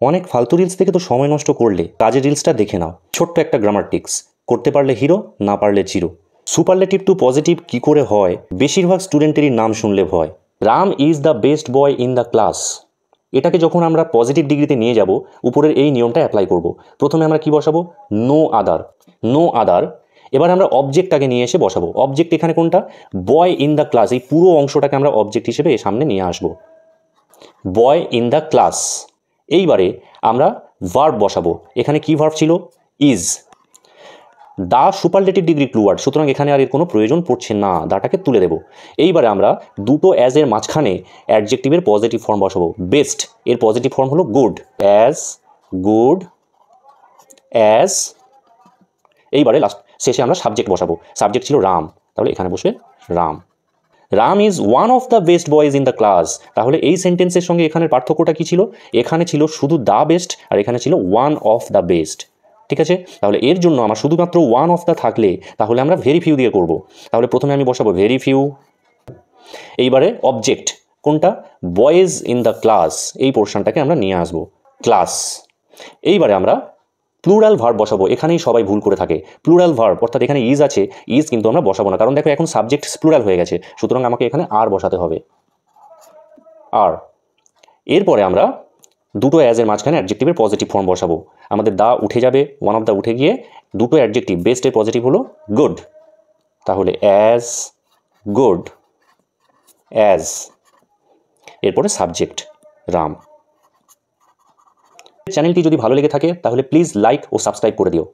অনেক ফালতু রিলস থেকে তো সময় নষ্ট করলে কাজের রিলসটা দেখে নাও। ছোট্ট একটা গ্রামার টিক্স, করতে পারলে হিরো, না পারলে জিরো। সুপারলেটিভ টু পজিটিভ কি করে হয়? বেশিরভাগ স্টুডেন্টেরই নাম শুনলে ভয়। Ram is the best boy in the class. এটাকে যখন আমরা পজিটিভ ডিগ্রিতে নিয়ে যাব, উপরের এই নিয়মটা অ্যাপ্লাই করব। প্রথমে আমরা কি বসাবো? No other. No other. এবার আমরা অবজেক্টটাকে নিয়ে এসে বসাবো। অবজেক্ট এখানে কোনটা? Boy in the class. এই পুরো অংশটাকে আমরা অবজেক্ট হিসেবে এর সামনে নিয়ে আসবো। বয় ইন দ্য ক্লাস। এইবারে আমরা ভার্ব বসাবো। এখানে কি ভার্ব ছিল? ইজ। দা সুপারলেটিভ ডিগ্রি ক্লুয়ার্ড, সুতরাং এখানে আর এর কোনো প্রয়োজন পড়ছে না, দাটাকে তুলে দেব। এইবারে আমরা দুটো অ্যাজ এর মাঝখানে অ্যাডজেক্টিভের পজিটিভ ফর্ম বসাবো। বেস্ট এর পজিটিভ ফর্ম হলো গুড। As, good, as. এইবারে লাস্ট শেষে আমরা সাবজেক্ট বসাবো। সাবজেক্ট ছিল রাম, তাহলে এখানে বসবে Ram. Ram is one of the best boys in the class. তাহলে এই সেন্টেন্সের সঙ্গে এখানের পার্থক্যটা কি ছিল? এখানে ছিল শুধু দ্য বেস্ট, আর এখানে ছিল ওয়ান অফ দ্য বেস্ট। ঠিক আছে, তাহলে এর জন্য আমার শুধুমাত্র ওয়ান অফ দ্য থাকলে তাহলে আমরা ভেরি ফিউ দিয়ে করব। তাহলে প্রথমে আমি বসাবো ভেরি ফিউ। এইবারে অবজেক্ট কোনটা? বয়েজ ইন দ্য ক্লাস, এই পোর্শনটাকে আমরা নিয়ে আসবো ক্লাস। এইবারে আমরা প্লুরাল ভার্ব বসাবো। এখানেই সবাই ভুল করে থাকে। প্লুরাল ভার্ব অর্থাৎ এখানে ইজ আছে, ইজ কিন্তু আমরা বসাবো না, কারণ দেখো এখন সাবজেক্ট প্লুরাল হয়ে গেছে, সুতরাং আমাকে এখানে আর বসাতে হবে, আর। এরপরে আমরা দুটো অ্যাজের মাঝখানে অ্যাডজেক্টিভের পজিটিভ ফর্ম বসাবো। আমাদের দা উঠে যাবে, ওয়ান অফ দা উঠে গিয়ে দুটো অ্যাডজেক্টিভ, বেস্টের পজিটিভ হলো গুড, তাহলে অ্যাজ, গুড, অ্যাজ। এরপরে সাবজেক্ট রাম। চ্যানেলটি যদি ভালো লেগে থাকে তাহলে প্লিজ লাইক ও সাবস্ক্রাইব করে দিও।